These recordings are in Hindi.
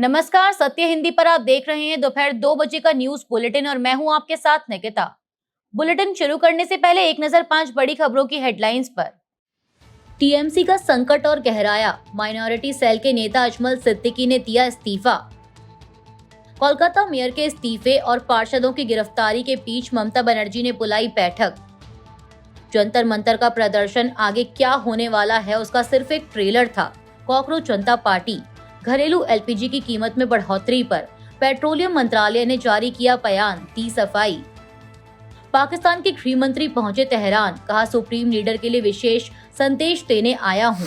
नमस्कार, सत्य हिंदी पर आप देख रहे हैं दोपहर 2 बजे का न्यूज बुलेटिन और मैं हूं आपके साथ निकिता। बुलेटिन शुरू करने से पहले एक नजर 5 बड़ी खबरों की हेडलाइंस पर। टीएमसी का संकट और गहराया, माइनॉरिटी सेल के नेता अजमल सिद्दीकी ने दिया इस्तीफा। कोलकाता मेयर के इस्तीफे और पार्षदों की गिरफ्तारी के बीच ममता बनर्जी ने बुलाई बैठक। जंतर मंतर का प्रदर्शन आगे क्या होने वाला है उसका सिर्फ एक ट्रेलर था। कॉकरोच जनता पार्टी, घरेलू एलपीजी की कीमत में बढ़ोतरी पर पेट्रोलियम मंत्रालय ने जारी किया बयान, दी सफाई। पाकिस्तान के गृह मंत्री पहुंचे तेहरान, कहा सुप्रीम लीडर के लिए विशेष संदेश देने आया हूं।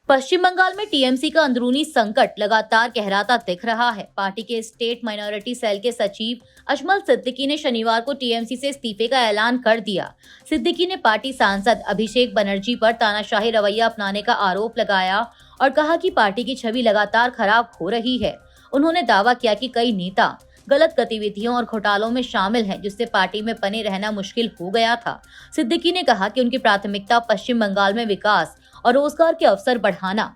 पश्चिम बंगाल में टीएमसी का अंदरूनी संकट लगातार गहराता दिख रहा है। पार्टी के स्टेट माइनॉरिटी सेल के सचिव अजमल सिद्दीकी ने शनिवार को टीएमसी से इस्तीफे का ऐलान कर दिया। सिद्दीकी ने पार्टी सांसद अभिषेक बनर्जी पर तानाशाही रवैया अपनाने का आरोप लगाया और कहा कि पार्टी की छवि लगातार खराब हो रही है। उन्होंने दावा किया कि कई नेता गलत गतिविधियों और घोटालों में शामिल हैं, जिससे पार्टी में बने रहना मुश्किल हो गया था। सिद्दीकी ने कहा कि उनकी प्राथमिकता पश्चिम बंगाल में विकास और रोजगार के अवसर बढ़ाना।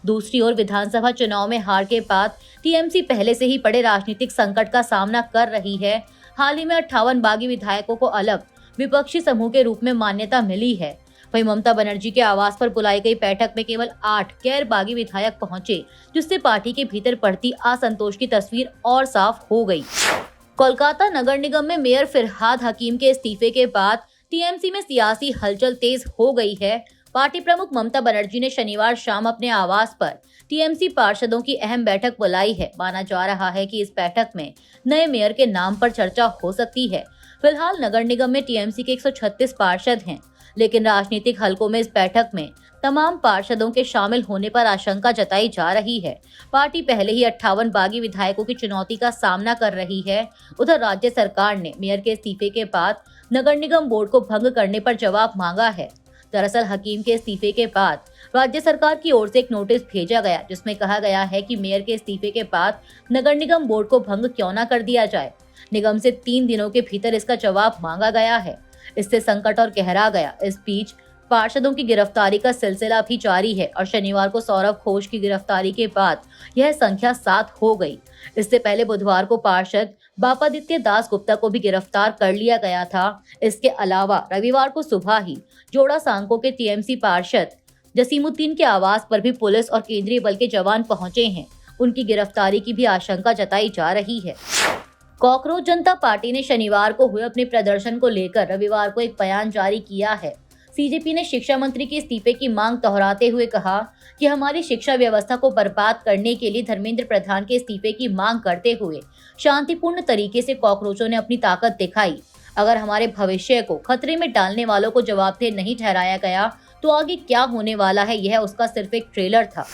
दूसरी ओर विधानसभा चुनाव में हार के बाद टीएमसी पहले से ही बड़े राजनीतिक संकट का सामना कर रही है। हाल ही में 58 बागी विधायकों को अलग विपक्षी समूह के रूप में मान्यता मिली है। वहीं ममता बनर्जी के आवास पर बुलाई गई बैठक में केवल 8 गैर बागी विधायक पहुंचे, जिससे पार्टी के भीतर बढ़ती असंतोष की तस्वीर और साफ हो गई। कोलकाता नगर निगम में मेयर फिरहाद हकीम के इस्तीफे के बाद टीएमसी में सियासी हलचल तेज हो गई है। पार्टी प्रमुख ममता बनर्जी ने शनिवार शाम अपने आवास पर टीएमसी पार्षदों की अहम बैठक बुलाई है। माना जा रहा है कि इस बैठक में नए मेयर के नाम पर चर्चा हो सकती है। फिलहाल नगर निगम में टीएमसी के 136 पार्षद हैं, लेकिन राजनीतिक हलकों में इस बैठक में तमाम पार्षदों के शामिल होने पर आशंका जताई जा रही है। पार्टी पहले ही 58 बागी विधायकों की चुनौती का सामना कर रही है। उधर राज्य सरकार ने मेयर के इस्तीफे के बाद नगर निगम बोर्ड को भंग करने पर जवाब मांगा है। दरअसल हकीम के इस्तीफे के बाद राज्य सरकार की ओर से एक नोटिस भेजा गया, जिसमें कहा गया है कि मेयर के इस्तीफे के बाद नगर निगम बोर्ड को भंग क्यों न कर दिया जाए। निगम से 3 दिनों के भीतर इसका जवाब मांगा गया है। इससे संकट और गहरा गया। इस बीच पार्षदों की गिरफ्तारी का सिलसिला भी जारी है और शनिवार को सौरभ घोष की गिरफ्तारी के बाद यह संख्या 7 हो गई। इससे पहले बुधवार को पार्षद बापादित्य दास गुप्ता को भी गिरफ्तार कर लिया गया था। इसके अलावा रविवार को सुबह ही जोड़ा सांको के टीएमसी पार्षद जसीमुद्दीन के आवास पर भी पुलिस और केंद्रीय बल के जवान पहुंचे हैं। उनकी गिरफ्तारी की भी आशंका जताई जा रही है। कॉकरोच जनता पार्टी ने शनिवार को हुए अपने प्रदर्शन को लेकर रविवार को एक बयान जारी किया है। सीजेपी ने शिक्षा मंत्री के इस्तीफे की मांग दोहराते हुए कहा कि हमारी शिक्षा व्यवस्था को बर्बाद करने के लिए धर्मेंद्र प्रधान के इस्तीफे की मांग करते हुए शांतिपूर्ण तरीके से कॉकरोचों ने अपनी ताकत दिखाई। अगर हमारे भविष्य को खतरे में डालने वालों को जवाबदेह नहीं ठहराया गया तो आगे क्या होने वाला है, यह उसका सिर्फ एक ट्रेलर था।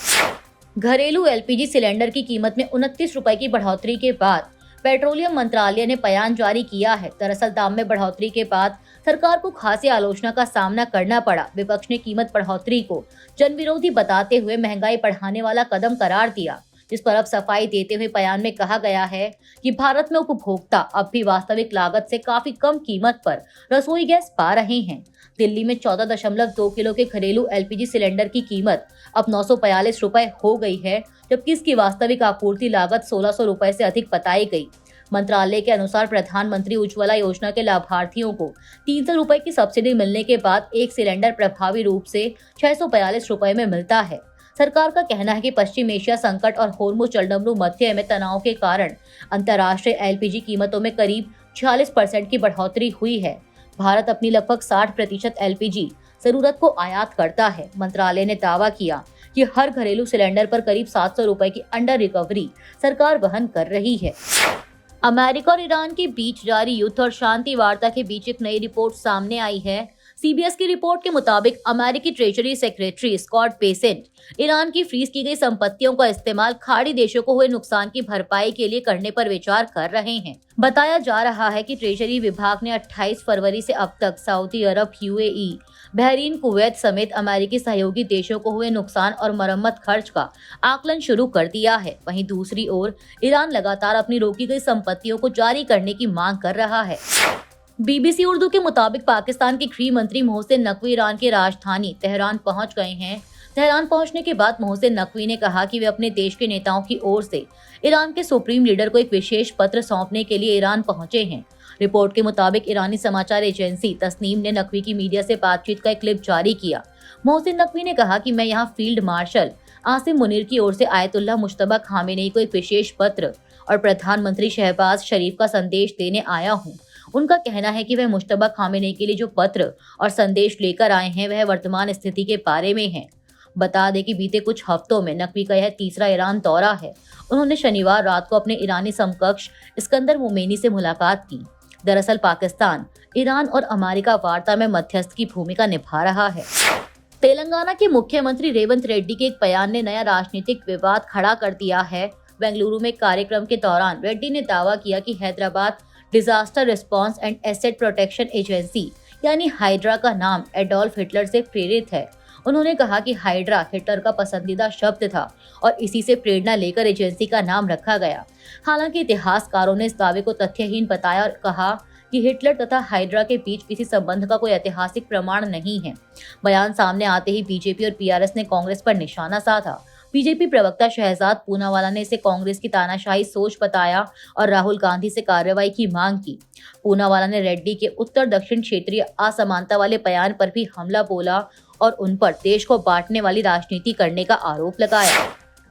घरेलू एलपीजी सिलेंडर की कीमत में 29 रुपए की बढ़ोतरी के बाद पेट्रोलियम मंत्रालय ने बयान जारी किया है। दरअसल दाम में बढ़ोतरी के बाद सरकार को खासी आलोचना का सामना करना पड़ा। विपक्ष ने कीमत बढ़ोतरी को जनविरोधी बताते हुए महंगाई बढ़ाने वाला कदम करार दिया, जिस पर अब सफाई देते हुए बयान में कहा गया है कि भारत में उपभोक्ता अब भी वास्तविक लागत से काफी कम कीमत पर रसोई गैस पा रहे हैं। दिल्ली में 14.2 किलो के घरेलू एलपीजी सिलेंडर की कीमत अब 942 रुपए हो गई है, जबकि इसकी वास्तविक आपूर्ति लागत 1600 रुपए से अधिक बताई गई। मंत्रालय के अनुसार प्रधानमंत्री उज्ज्वला योजना के लाभार्थियों को 300 रुपए की सब्सिडी मिलने के बाद एक सिलेंडर प्रभावी रूप से 642 रुपए में मिलता है। सरकार का कहना है कि पश्चिम एशिया संकट और होर्मुज जलडमरू मध्य में तनाव के कारण अंतर्राष्ट्रीय एलपीजी कीमतों में करीब 46% की बढ़ोतरी हुई है। भारत अपनी लगभग 60% एलपीजी जरूरत को आयात करता है। मंत्रालय ने दावा किया कि हर घरेलू सिलेंडर पर करीब 700 रुपए की अंडर रिकवरी सरकार वहन कर रही है। अमेरिका और ईरान के बीच जारी युद्ध और शांति वार्ता के बीच एक नई रिपोर्ट सामने आई है। सीबीएस की रिपोर्ट के मुताबिक अमेरिकी treasury secretary Scott Bessent Iran की फ्रीज की गई संपत्तियों का इस्तेमाल खाड़ी देशों को हुए नुकसान की भरपाई के लिए करने पर विचार कर रहे हैं। बताया जा रहा है कि ट्रेजरी विभाग ने 28 फरवरी से अब तक सऊदी अरब, यूएई, बहरीन, कुवैत समेत अमेरिकी सहयोगी देशों को हुए नुकसान और मरम्मत खर्च का आकलन शुरू कर दिया है। वहीं दूसरी ओर ईरान लगातार अपनी रोकी गई संपत्तियों को जारी करने की मांग कर रहा है। बीबीसी उर्दू के मुताबिक पाकिस्तान के गृह मंत्री मोहसिन नकवी ईरान की राजधानी तेहरान पहुंच गए हैं। तेहरान पहुंचने के बाद मोहसिन नकवी ने कहा कि वे अपने देश के नेताओं की ओर से ईरान के सुप्रीम लीडर को एक विशेष पत्र सौंपने के लिए ईरान पहुंचे हैं। रिपोर्ट के मुताबिक ईरानी समाचार एजेंसी तस्नीम ने नकवी की मीडिया से बातचीत का एक क्लिप जारी किया। मोहसिन नकवी ने कहा कि मैं यहाँ फील्ड मार्शल आसिम मुनीर की ओर से आयतुल्लाह मुश्तबा खामेनेई को एक विशेष पत्र और प्रधानमंत्री शहबाज शरीफ का संदेश देने आया हूँ। उनका कहना है कि वह मुश्तबा खामेनेई के लिए जो पत्र और संदेश लेकर आए हैं वह वर्तमान स्थिति के बारे में है। बता दें कि बीते कुछ हफ्तों में नकवी का यह तीसरा ईरान दौरा है। उन्होंने शनिवार रात को अपने ईरानी समकक्ष इस्कंदर मोमेनी से मुलाकात की। दरअसल पाकिस्तान ईरान और अमेरिका वार्ता में मध्यस्थ की भूमिका निभा रहा है। तेलंगाना के मुख्यमंत्री रेवंत रेड्डी के एक बयान ने नया राजनीतिक विवाद खड़ा कर दिया है। बेंगलुरु में कार्यक्रम के दौरान रेड्डी ने दावा किया कि Hyderabad disaster response and asset protection agency यानी हाइड्रा का नाम एडोल्फ हिटलर से प्रेरित है। उन्होंने कहा कि हाइड्रा हिटलर का पसंदीदा शब्द था और इसी से प्रेरणा लेकर एजेंसी का नाम रखा गया। हालांकि इतिहासकारों ने इस दावे को तथ्यहीन बताया और कहा कि हिटलर तथा हाइड्रा के बीच किसी संबंध का कोई ऐतिहासिक प्रमाण नहीं है। बयान सामने आते ही बीजेपी और पीआरएस ने कांग्रेस पर निशाना साधा। बीजेपी प्रवक्ता शहजाद पूनावाला ने इसे कांग्रेस की तानाशाही सोच बताया और राहुल गांधी से कार्रवाई की मांग की। पूनावाला ने रेड्डी के उत्तर दक्षिण क्षेत्रीय असमानता वाले बयान पर भी हमला बोला और उन पर देश को बांटने वाली राजनीति करने का आरोप लगाया।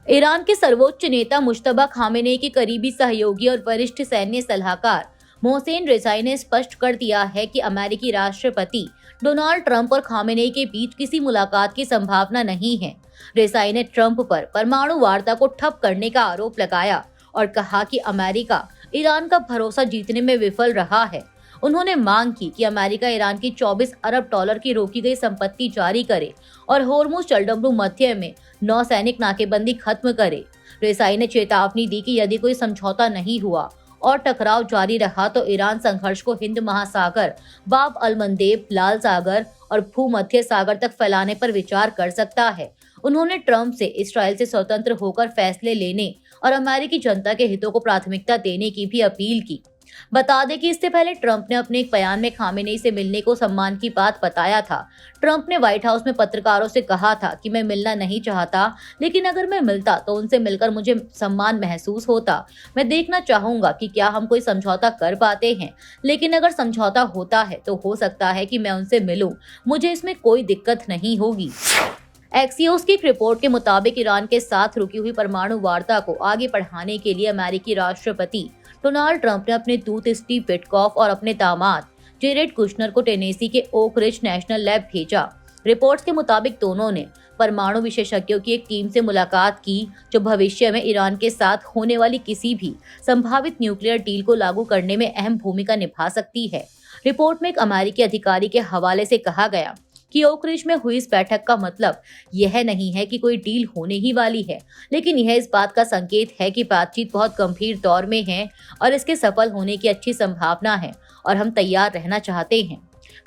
ईरान के सर्वोच्च नेता मुश्तबा खामेनेई के करीबी सहयोगी और वरिष्ठ सैन्य सलाहकार मोहसेन रेजाई ने स्पष्ट कर दिया है कि अमेरिकी राष्ट्रपति डोनाल्ड ट्रंप और खामेनेई के बीच किसी मुलाकात की संभावना नहीं है। रेजाई ने ट्रंप पर परमाणु वार्ता को ठप करने का आरोप लगाया और कहा कि अमेरिका ईरान का भरोसा जीतने में विफल रहा है। उन्होंने मांग की कि अमेरिका ईरान की 24 अरब डॉलर की रोकी गई संपत्ति जारी करे और होर्मुज चलडमरू मध्य में नौसैनिक नाकेबंदी खत्म करे। रेजाई ने चेतावनी दी कि यदि कोई समझौता नहीं हुआ और टकराव जारी रहा तो ईरान संघर्ष को हिंद महासागर, बाब अल मंदेब, लाल सागर और भूमध्य सागर तक फैलाने पर विचार कर सकता है। उन्होंने ट्रंप से इस्राएल से स्वतंत्र होकर फैसले लेने और अमेरिकी जनता के हितों को प्राथमिकता देने की भी अपील की। बता दें कि इससे पहले ट्रंप ने अपने एक बयान में खामेनेई से मिलने को सम्मान की बात बताया था। ट्रंप ने व्हाइट हाउस में पत्रकारों से कहा था कि मैं मिलना नहीं चाहता, लेकिन अगर मैं मिलता तो उनसे मिलकर मुझे सम्मान महसूस होता। मैं देखना चाहूंगा कि क्या हम कोई समझौता कर पाते हैं, लेकिन अगर समझौता होता है तो हो सकता है कि मैं उनसे मिलूं। मुझे इसमें कोई दिक्कत नहीं होगी। एक्सियोस की एक रिपोर्ट के मुताबिक ईरान के साथ रुकी हुई परमाणु वार्ता को आगे बढ़ाने के लिए अमेरिकी राष्ट्रपति डोनाल्ड ट्रंप ने अपने दूत स्टीव विटकॉफ और अपने दामाद जेरेड कुशनर को टेनेसी के ओक रिज नेशनल लैब भेजा। रिपोर्ट्स के मुताबिक दोनों ने परमाणु विशेषज्ञों की एक टीम से मुलाकात की जो भविष्य में ईरान के साथ होने वाली किसी भी संभावित न्यूक्लियर डील को लागू करने में अहम भूमिका निभा सकती है। रिपोर्ट में एक अमेरिकी अधिकारी के हवाले से कहा गया कि ओक रिज में हुई इस बैठक का मतलब यह नहीं है कि कोई डील होने ही वाली है, लेकिन यह इस बात का संकेत है कि बातचीत बहुत गंभीर दौर में है और इसके सफल होने की अच्छी संभावना है और हम तैयार रहना चाहते हैं।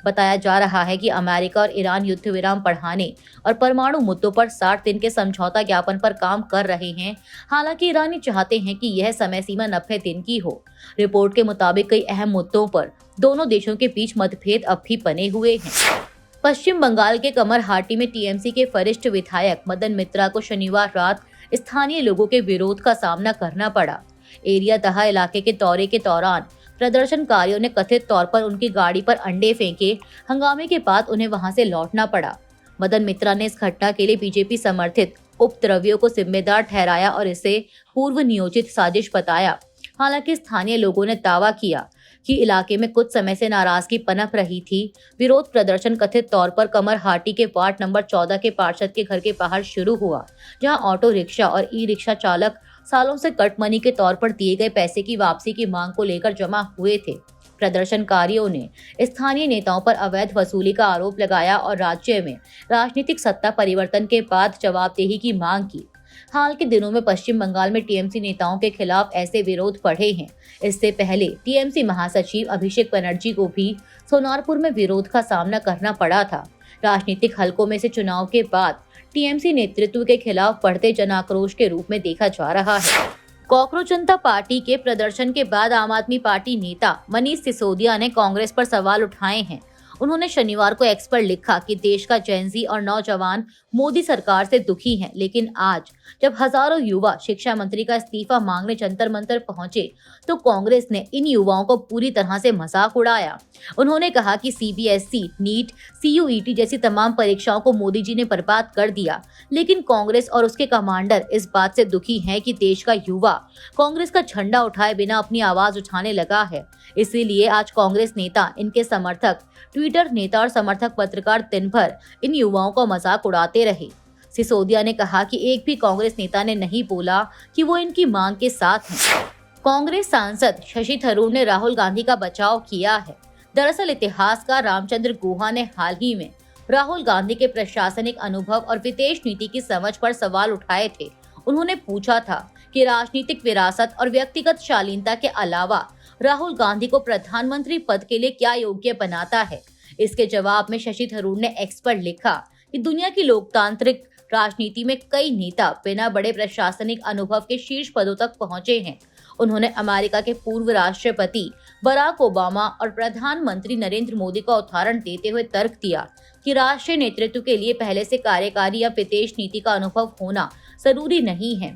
बताया जा रहा है कि अमेरिका और ईरान युद्ध विराम बढ़ाने और परमाणु मुद्दों पर 60 दिन के समझौता ज्ञापन पर काम कर रहे हैं। हालांकि ईरानी चाहते हैं कि यह समय सीमा 90 दिन की हो। रिपोर्ट के मुताबिक कई अहम मुद्दों पर दोनों देशों के बीच मतभेद अब भी बने हुए हैं। पश्चिम बंगाल के कमरहाटी में टीएमसी के वरिष्ठ विधायक मदन मित्रा को शनिवार रात स्थानीय लोगों के विरोध का सामना करना पड़ा। एरिया दहा इलाके के दौरे के दौरान प्रदर्शनकारियों ने कथित तौर पर उनकी गाड़ी पर अंडे फेंके। हंगामे के बाद उन्हें वहां से लौटना पड़ा। मदन मित्रा ने इस घटना के लिए बीजेपी समर्थित उपद्रवियों को जिम्मेदार ठहराया और इसे पूर्व नियोजित साजिश बताया। हालांकि स्थानीय लोगों ने दावा किया कि इलाके में कुछ समय से नाराजगी पनप रही थी। विरोध प्रदर्शन कथित तौर पर कमरहाटी के वार्ड नंबर 14 के पार्षद के घर के बाहर शुरू हुआ, जहां ऑटो रिक्शा और ई रिक्शा चालक सालों से कट मनी के तौर पर दिए गए पैसे की वापसी की मांग को लेकर जमा हुए थे। प्रदर्शनकारियों ने स्थानीय नेताओं पर अवैध वसूली का आरोप लगाया और राज्य में राजनीतिक सत्ता परिवर्तन के बाद जवाबदेही की मांग की। हाल के दिनों में पश्चिम बंगाल में टीएमसी नेताओं के खिलाफ ऐसे विरोध बढ़े हैं। इससे पहले टीएमसी महासचिव अभिषेक बनर्जी को भी सोनारपुर में विरोध का सामना करना पड़ा था। राजनीतिक हलकों में से चुनाव के बाद टीएमसी नेतृत्व के खिलाफ बढ़ते जन आक्रोश के रूप में देखा जा रहा है। कॉकरोच जनता पार्टी के प्रदर्शन के बाद आम आदमी पार्टी नेता मनीष सिसोदिया ने कांग्रेस पर सवाल उठाए हैं उन्होंने शनिवार को एक्स पर लिखा कि देश का जेनजी और नौजवान मोदी सरकार से दुखी हैं, लेकिन आज जब हजारों युवा शिक्षा मंत्री का इस्तीफा मांगने जंतर मंतर पहुंचे तो कांग्रेस ने इन युवाओं को पूरी तरह से मजाक उड़ाया। उन्होंने कहा कि सीबीएसई, नीट, सीयूईटी जैसी तमाम परीक्षाओं को मोदी जी ने बर्बाद कर दिया, लेकिन कांग्रेस और उसके कमांडर इस बात से दुखी हैं कि देश का युवा कांग्रेस का झंडा उठाए बिना अपनी आवाज उठाने लगा है। इसीलिए आज कांग्रेस नेता, इनके समर्थक, ट्विटर नेता और समर्थक पत्रकार दिन भर इन युवाओं का मजाक उड़ाते रहे। सिसोदिया ने कहा कि एक भी कांग्रेस नेता ने नहीं बोला कि वो इनकी मांग के साथ हैं। कांग्रेस सांसद शशि थरूर ने राहुल गांधी का बचाव किया है। दरअसल इतिहासकार रामचंद्र गुहा ने हाल ही में राहुल गांधी के प्रशासनिक अनुभव और विदेश नीति की समझ पर सवाल उठाए थे। उन्होंने पूछा था कि राजनीतिक विरासत और व्यक्तिगत शालीनता के अलावा राहुल गांधी को प्रधानमंत्री पद के लिए क्या योग्य बनाता है। इसके जवाब में शशि थरूर ने एक्स पर लिखा कि दुनिया की लोकतांत्रिक राजनीति में कई नेता बिना बड़े प्रशासनिक अनुभव के शीर्ष पदों तक पहुंचे हैं। उन्होंने अमेरिका के पूर्व राष्ट्रपति बराक ओबामा और प्रधानमंत्री नरेंद्र मोदी का उदाहरण देते हुए तर्क दिया कि राष्ट्रीय नेतृत्व के लिए पहले से कार्यकारी या विदेश नीति का अनुभव होना जरूरी नहीं है।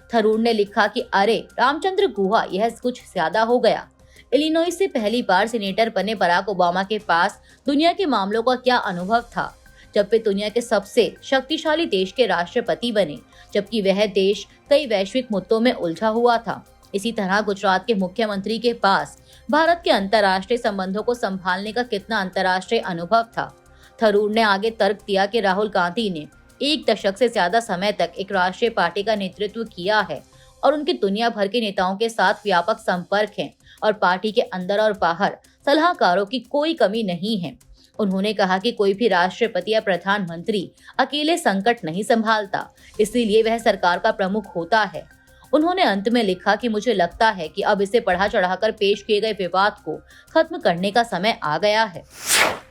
थरूर ने लिखा कि अरे रामचंद्र गुहा, यह कुछ ज्यादा हो गया। इलिनॉइस से पहली बार सीनेटर बने बराक ओबामा के पास दुनिया के मामलों का क्या अनुभव था जब वे दुनिया के सबसे शक्तिशाली देश के राष्ट्रपति बने, जबकि वह देश कई वैश्विक मुद्दों में उलझा हुआ था। इसी तरह गुजरात के मुख्यमंत्री के पास भारत के अंतर्राष्ट्रीय संबंधों को संभालने का कितना अंतर्राष्ट्रीय अनुभव था। थरूर ने आगे तर्क दिया कि राहुल गांधी ने 1 दशक से ज्यादा समय तक एक राष्ट्रीय पार्टी का नेतृत्व किया है और उनके दुनिया भर के नेताओं के साथ व्यापक संपर्क है और पार्टी के अंदर और बाहर सलाहकारों की कोई कमी नहीं है। उन्होंने कहा कि कोई भी राष्ट्रपति या प्रधानमंत्री अकेले संकट नहीं संभालता, इसीलिए वह सरकार का प्रमुख होता है। उन्होंने अंत में लिखा कि मुझे लगता है कि अब इसे बढ़ा चढ़ाकर पेश किए गए विवाद को खत्म करने का समय आ गया है।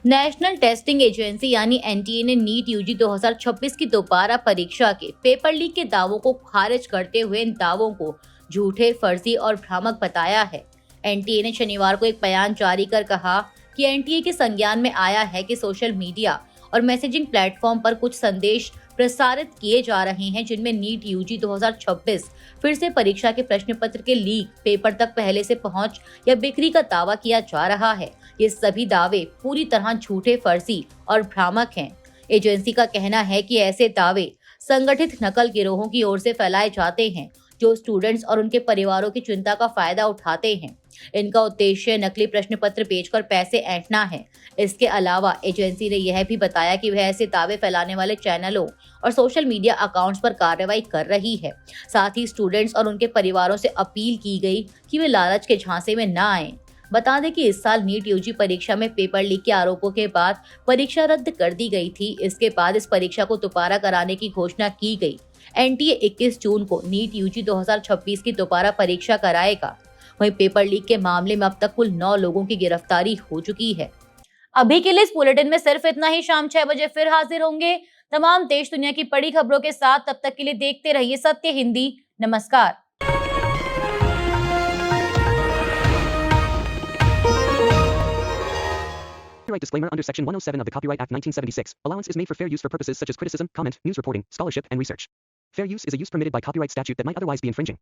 नेशनल टेस्टिंग एजेंसी यानी एनटीए ने नीट यूजी 2026 की दोबारा परीक्षा के पेपर लीक के दावों को खारिज करते हुए इन दावों को झूठे, फर्जी और भ्रामक बताया है। एनटीए ने शनिवार को एक बयान जारी कर कहा कि एनटीए के संज्ञान में आया है कि सोशल मीडिया और मैसेजिंग प्लेटफॉर्म पर कुछ संदेश प्रसारित किए जा रहे हैं जिनमें नीट यूजी 2026 फिर से परीक्षा के प्रश्न पत्र के लीक, पेपर तक पहले से पहुंच या बिक्री का दावा किया जा रहा है। ये सभी दावे पूरी तरह झूठे, फर्जी और भ्रामक हैं। एजेंसी का कहना है कि ऐसे दावे संगठित नकल गिरोहों की ओर से फैलाए जाते हैं जो स्टूडेंट्स और उनके परिवारों की चिंता का फायदा उठाते हैं। इनका उद्देश्य नकली प्रश्न पत्र बेचकर पैसे ऐंठना है। इसके अलावा एजेंसी ने यह भी बताया कि वह ऐसे दावे फैलाने वाले चैनलों और सोशल मीडिया अकाउंट्स पर कार्रवाई कर रही है। साथ ही स्टूडेंट्स और उनके परिवारों से अपील की गई कि वे लालच के झांसे में न आएं। बता दें कि इस साल नीट यूजी परीक्षा में पेपर लीक के आरोपों के बाद परीक्षा रद्द कर दी गई थी। इसके बाद इस परीक्षा को दोबारा कराने की घोषणा की गई। एनटीए 21 जून को नीट यूजी 2026 की दोबारा परीक्षा कराएगा। वहीं पेपर लीक के मामले में अब तक कुल 9 लोगों की गिरफ्तारी हो चुकी है। अभी के लिए इस बुलेटिन में सिर्फ इतना ही। शाम 6 बजे फिर हाजिर होंगे तमाम देश दुनिया की बड़ी खबरों के साथ। तब तक के लिए देखते रहिए सत्य हिंदी। नमस्कार। Copyright disclaimer under Section 107 of the Copyright Act 1976. Allowance is made for fair use for purposes such as criticism, comment, news reporting, scholarship, and research. Fair use is a use permitted by copyright statute that might otherwise be infringing.